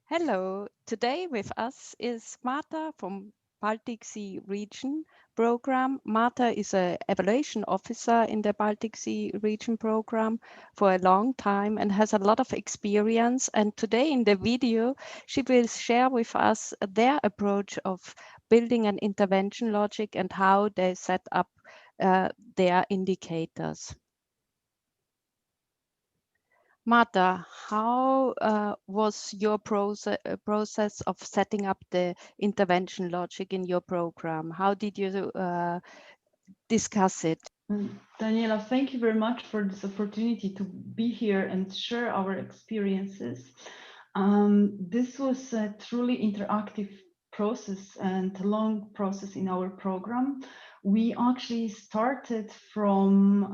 Hello, today with us is Marta from Baltic Sea Region program. Marta is an evaluation officer in the Baltic Sea Region program for a long time and has a lot of experience. And today in the video, she will share with us their approach of building an intervention logic and how they set up their indicators. Marta, how was your process of setting up the intervention logic in your program? How did you discuss it? Daniela, thank you very much for this opportunity to be here and share our experiences. This was a truly interactive process and a long process in our program. We actually started from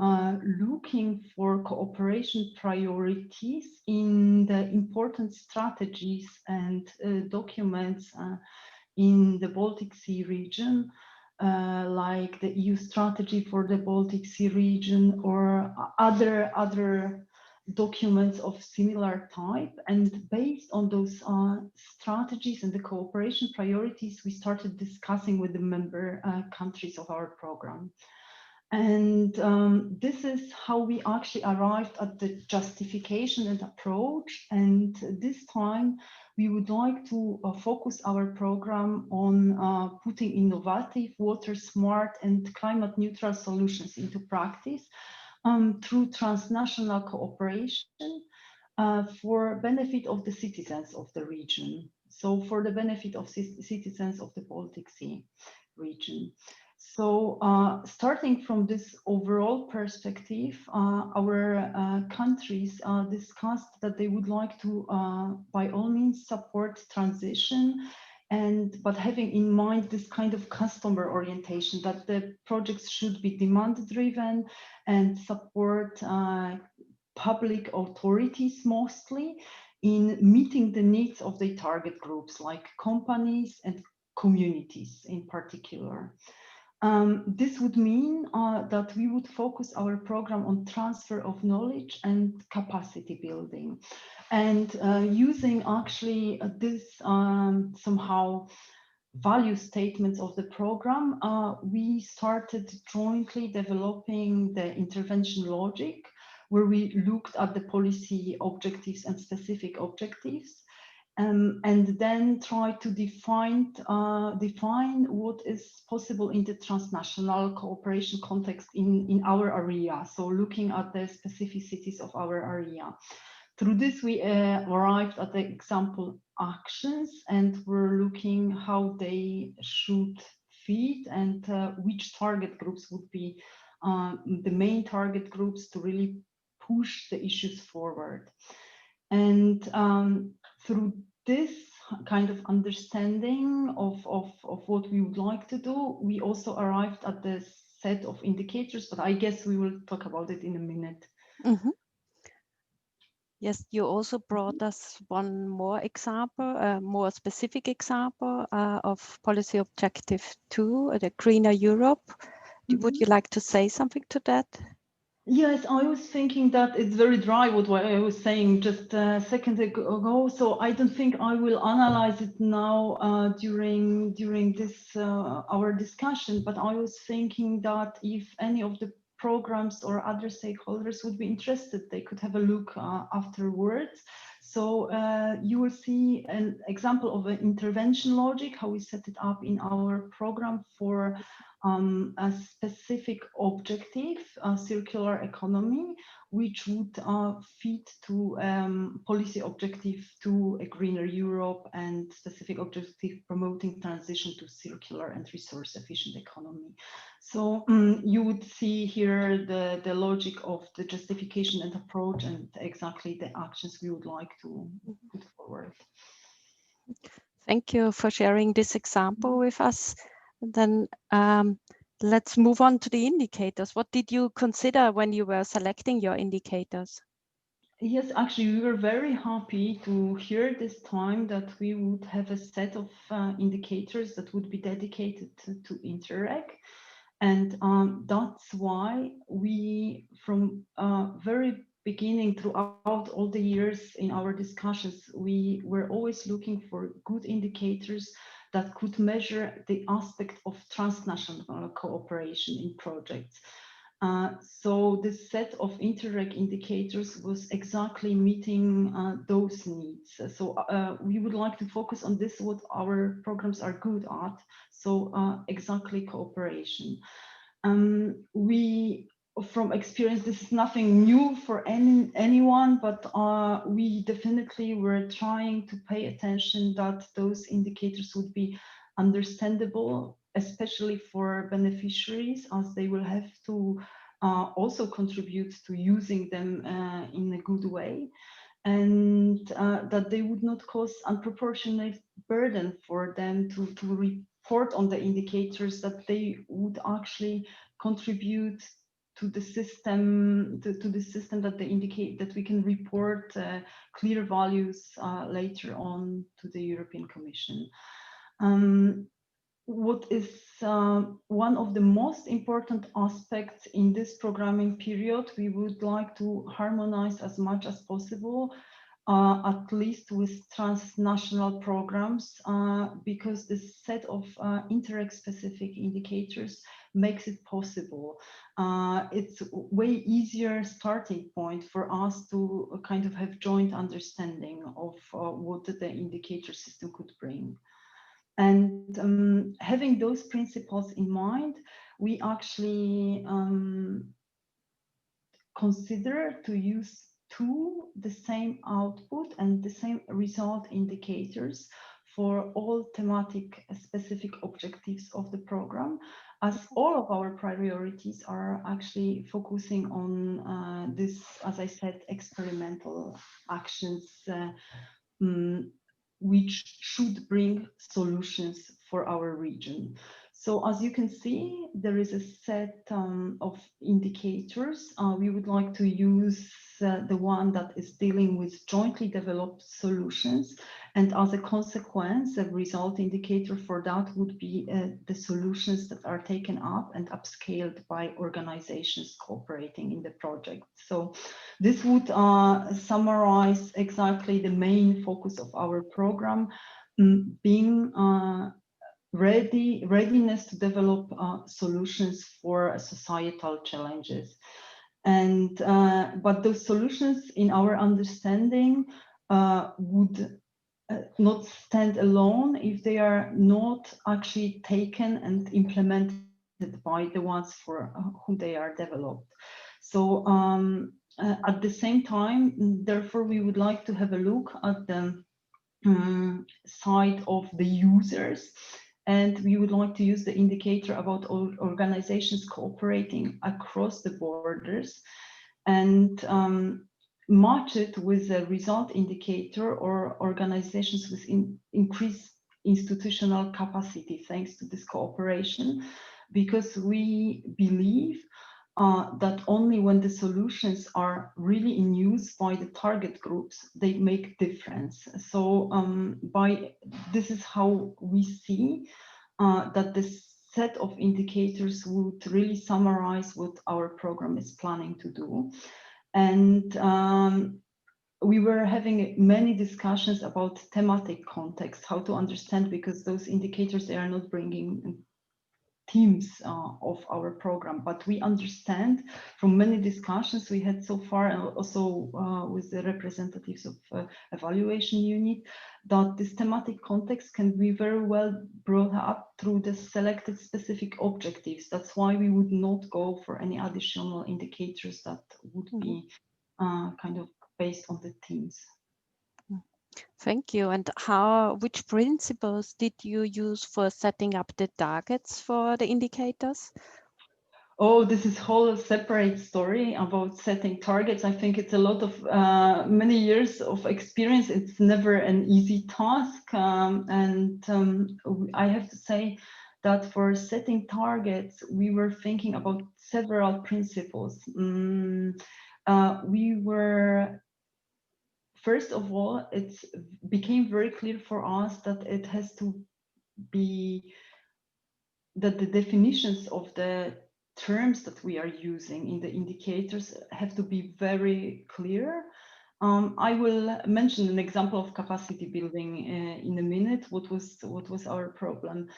looking for cooperation priorities in the important strategies and documents in the Baltic Sea region, like the EU strategy for the Baltic Sea region or other documents of similar type. And based on those strategies and the cooperation priorities, we started discussing with the member countries of our program. And this is how we actually arrived at the justification and approach. And this time, we would like to focus our program on putting innovative, water smart, and climate neutral solutions into practice through transnational cooperation for benefit of the citizens of the region. So for the benefit of citizens of the Baltic Sea region. So starting from this overall perspective, our countries discussed that they would like to, by all means, support transition, but having in mind this kind of customer orientation, that the projects should be demand driven and support public authorities mostly in meeting the needs of the target groups like companies and communities in particular. This would mean that we would focus our program on transfer of knowledge and capacity building, and using actually this somehow value statements of the program, we started jointly developing the intervention logic, where we looked at the policy objectives and specific objectives, and then try to define what is possible in the transnational cooperation context in our area. So looking at the specificities of our area. Through this, we arrived at the example actions, and we're looking how they should fit and which target groups would be the main target groups to really push the issues forward. And through this kind of understanding of what we would like to do, we also arrived at the set of indicators, but I guess we will talk about it in a minute. Mm-hmm. Yes, you also brought us one more example, a more specific example of policy objective 2, the greener Europe. Would you like to say something to that? Yes, I was thinking that it's very dry what I was saying just a second ago, so I don't think I will analyze it now during this our discussion, but I was thinking that if any of the programs or other stakeholders would be interested, they could have a look afterwards. So you will see an example of an intervention logic, how we set it up in our program for a specific objective, circular economy, which would fit to policy objective to a greener Europe and specific objective promoting transition to circular and resource efficient economy. So you would see here the logic of the justification and approach and exactly the actions we would like to put forward. Thank you for sharing this example with us. Then let's move on to the indicators. What did you consider when you were selecting your indicators? Yes, actually, we were very happy to hear this time that we would have a set of indicators that would be dedicated to Interreg. And that's why we, from very beginning, throughout all the years in our discussions, we were always looking for good indicators that could measure the aspect of transnational cooperation in projects. So this set of Interreg indicators was exactly meeting those needs. So we would like to focus on this, what our programs are good at. So exactly cooperation. We, from experience, this is nothing new for anyone, but we definitely were trying to pay attention that those indicators would be understandable, especially for beneficiaries, as they will have to also contribute to using them in a good way, and that they would not cause unproportionate burden for them to report on the indicators, that they would actually contribute to the system, to the system, that they indicate that we can report clear values later on to the European Commission. What is one of the most important aspects in this programming period, we would like to harmonize as much as possible, at least with transnational programs, because this set of Interreg specific indicators makes it possible. It's way easier starting point for us to kind of have joint understanding of what the indicator system could bring. And having those principles in mind, we actually consider to use the same output and the same result indicators for all thematic specific objectives of the program, as all of our priorities are actually focusing on this, as I said, experimental actions which should bring solutions for our region. So as you can see, there is a set of indicators. We would like to use the one that is dealing with jointly developed solutions. And as a consequence, a result indicator for that would be the solutions that are taken up and upscaled by organizations cooperating in the project. So this would summarize exactly the main focus of our program, being readiness to develop solutions for societal challenges. And but those solutions, in our understanding, would not stand alone if they are not actually taken and implemented by the ones for whom they are developed. So at the same time, therefore, we would like to have a look at the side of the users, and we would like to use the indicator about organizations cooperating across the borders, and match it with a result indicator or organizations with increased institutional capacity thanks to this cooperation, because we believe that only when the solutions are really in use by the target groups, they make difference. So this is how we see that this set of indicators would really summarize what our program is planning to do. And we were having many discussions about thematic context, how to understand, because those indicators, they are not bringing themes of our program, but we understand from many discussions we had so far, and also with the representatives of evaluation unit, that this thematic context can be very well brought up through the selected specific objectives. That's why we would not go for any additional indicators that would be kind of based on the themes. Thank you. And which principles did you use for setting up the targets for the indicators? Oh, this is whole separate story about setting targets. I think it's a lot of many years of experience. It's never an easy task. And I have to say that for setting targets, we were thinking about several principles. We were, first of all, it became very clear for us that it has to be, that the definitions of the terms that we are using in the indicators have to be very clear. I will mention an example of capacity building in a minute. What was our problem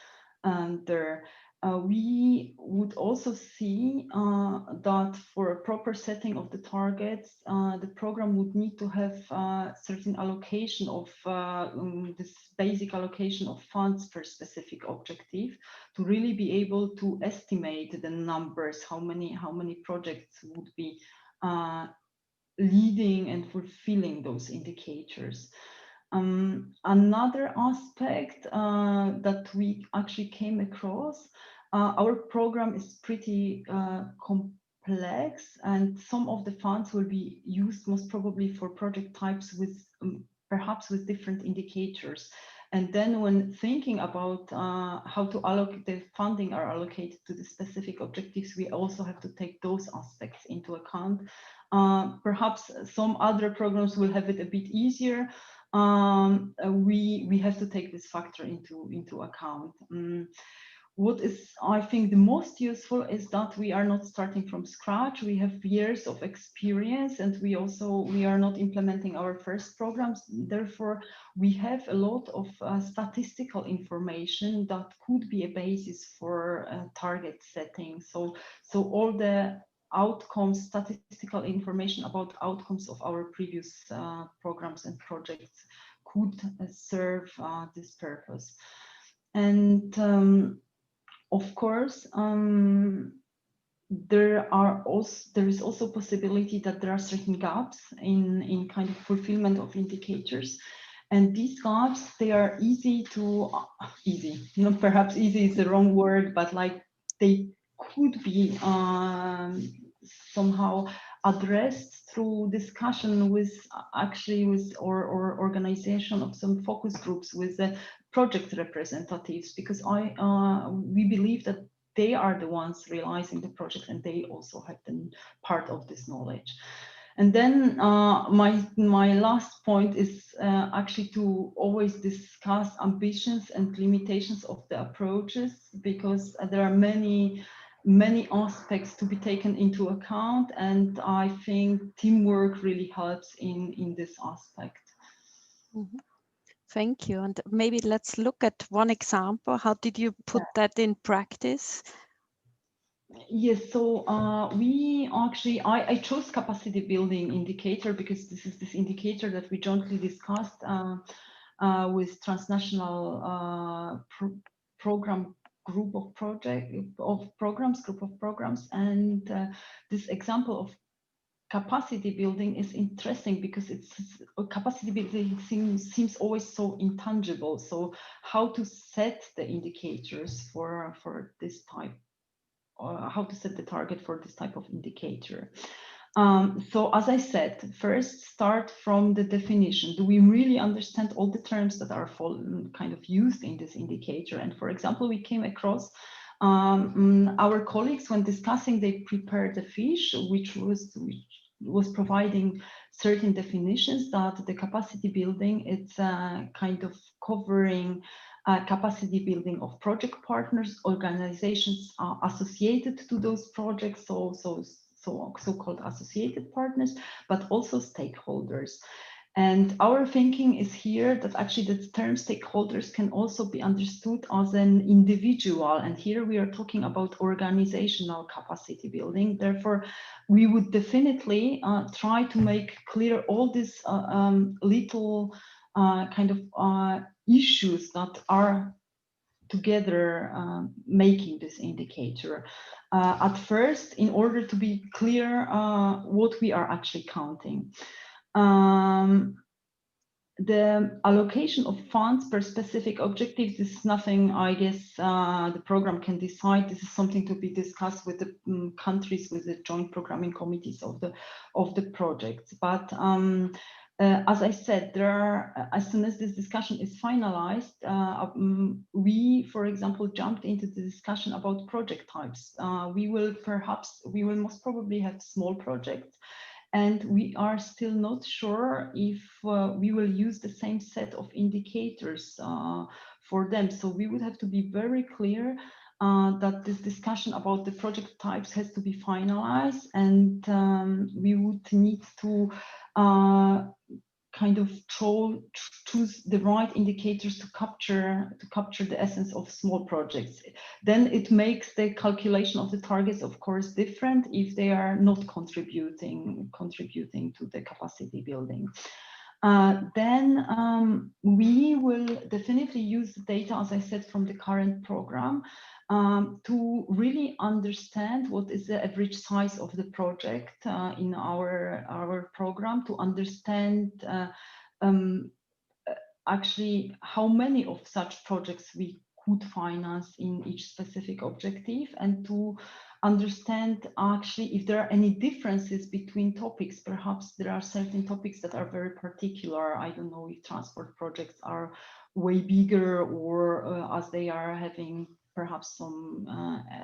there? We would also see that for a proper setting of the targets, the program would need to have certain allocation of this basic allocation of funds per specific objective to really be able to estimate the numbers, how many projects would be leading and fulfilling those indicators. Another aspect that we actually came across, our program is pretty complex, and some of the funds will be used most probably for project types with perhaps with different indicators. And then when thinking about how to allocate the funding are allocated to the specific objectives, we also have to take those aspects into account. Perhaps some other programs will have it a bit easier. We have to take this factor into account. What is, I think, the most useful is that we are not starting from scratch. We have years of experience, and we are not implementing our first programs. Therefore, we have a lot of statistical information that could be a basis for target setting. So all the outcomes, statistical information about outcomes of our previous programs and projects could serve this purpose. And of course, there is also possibility that there are certain gaps in kind of fulfillment of indicators. And these gaps, they are easy, perhaps easy is the wrong word, but like they could be somehow addressed through discussion with or organization of some focus groups with the project representatives, because we believe that they are the ones realizing the project and they also have been part of this knowledge. And then my last point is actually to always discuss ambitions and limitations of the approaches, because there are many aspects to be taken into account, and I think teamwork really helps in this aspect. Mm-hmm. Thank you. And maybe let's look at one example. How did you put that in practice? Yes, so I chose capacity building indicator because this is this indicator that we jointly discussed with transnational program group of programs, and this example of capacity building is interesting because capacity building seems always so intangible. So how to set the indicators for this type, or how to set the target for this type of indicator. So as I said, first start from the definition. Do we really understand all the terms that are kind of used in this indicator? And for example, we came across our colleagues when discussing, they prepared a fiche which was providing certain definitions that the capacity building, it's kind of covering capacity building of project partners, organizations associated to those projects, so-called associated partners, but also stakeholders. And our thinking is here that actually the term stakeholders can also be understood as an individual. And here we are talking about organizational capacity building. Therefore, we would definitely try to make clear all these little kind of issues that are together making this indicator. At first, in order to be clear what we are actually counting. The allocation of funds per specific objectives is nothing, I guess, the program can decide. This is something to be discussed with the countries, with the joint programming committees of the projects. But as I said, there are, as soon as this discussion is finalized, we, for example, jumped into the discussion about project types. We will most probably have small projects, and we are still not sure if we will use the same set of indicators for them. So we would have to be very clear that this discussion about the project types has to be finalized, and we would need to kind of choose the right indicators to capture the essence of small projects. Then it makes the calculation of the targets, of course, different if they are not contributing to the capacity building. Then we will definitely use the data, as I said, from the current program to really understand what is the average size of the project in our program, to understand actually how many of such projects we could finance in each specific objective, and to understand actually if there are any differences between topics. Perhaps there are certain topics that are very particular. I don't know if transport projects are way bigger, or as they are having perhaps some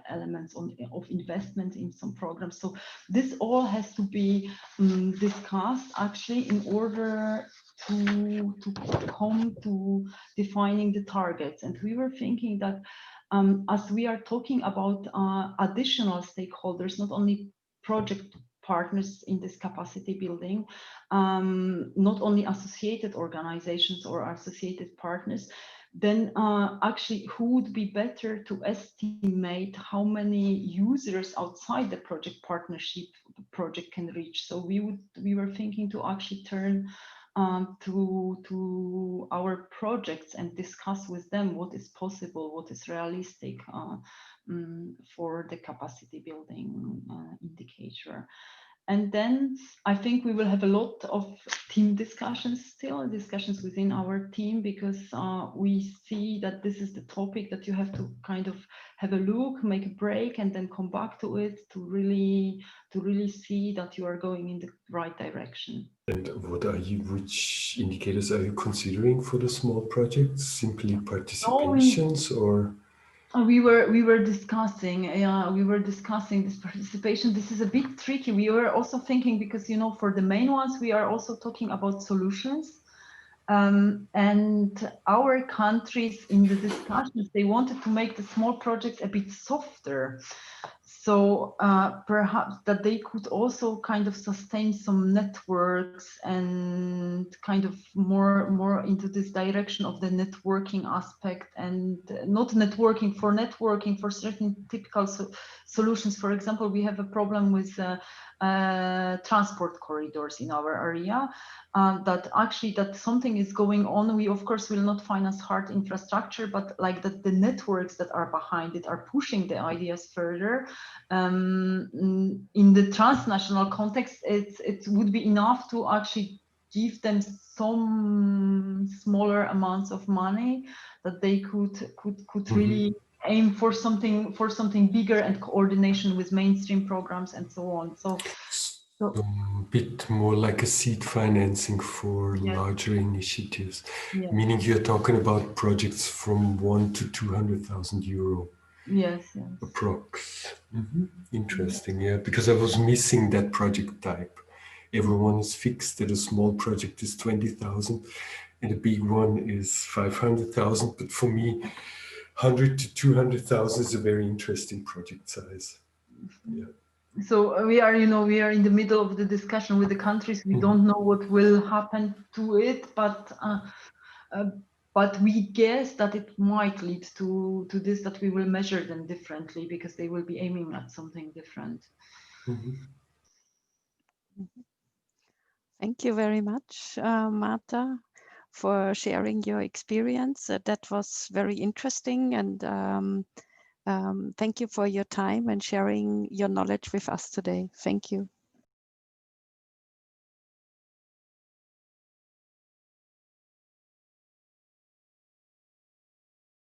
elements of investment in some programs. So this all has to be discussed actually in order to come to defining the targets. And we were thinking that as we are talking about additional stakeholders, not only project partners in this capacity building, not only associated organizations or associated partners, then actually who would be better to estimate how many users outside the project partnership project can reach. So we were thinking to actually turn to our projects and discuss with them what is possible, what is realistic for the capacity building indicator. And then I think we will have a lot of team discussions still, discussions within our team, because we see that this is the topic that you have to kind of have a look, make a break, and then come back to it to really see that you are going in the right direction. And which indicators are you considering for the small projects? Simply participations or? We were discussing, this participation. This is a bit tricky. We were also thinking, because for the main ones we are also talking about solutions, and our countries in the discussions, they wanted to make the small projects a bit softer. So perhaps that they could also kind of sustain some networks and kind of more into this direction of the networking aspect, and not networking for certain typical solutions. For example, we have a problem with transport corridors in our area, that something is going on. We of course will not finance hard infrastructure, but like that the networks that are behind it are pushing the ideas further. In the transnational context, it would be enough to actually give them some smaller amounts of money that they could really aim for something bigger, and coordination with mainstream programs and so on. So a bit more like a seed financing for larger initiatives, meaning you're talking about projects from 1 to 200,000 euro. Yes. Approx. Interesting, yeah, because I was missing that project type. Everyone is fixed that a small project is 20,000 and a big one is 500,000. But for me, 100 to 200,000 is a very interesting project size. Yeah. So we are in the middle of the discussion with the countries. We don't know what will happen to it, but we guess that it might lead to this, that we will measure them differently, because they will be aiming at something different. Thank you very much, Marta, for sharing your experience. That was very interesting, and thank you for your time and sharing your knowledge with us today. Thank you.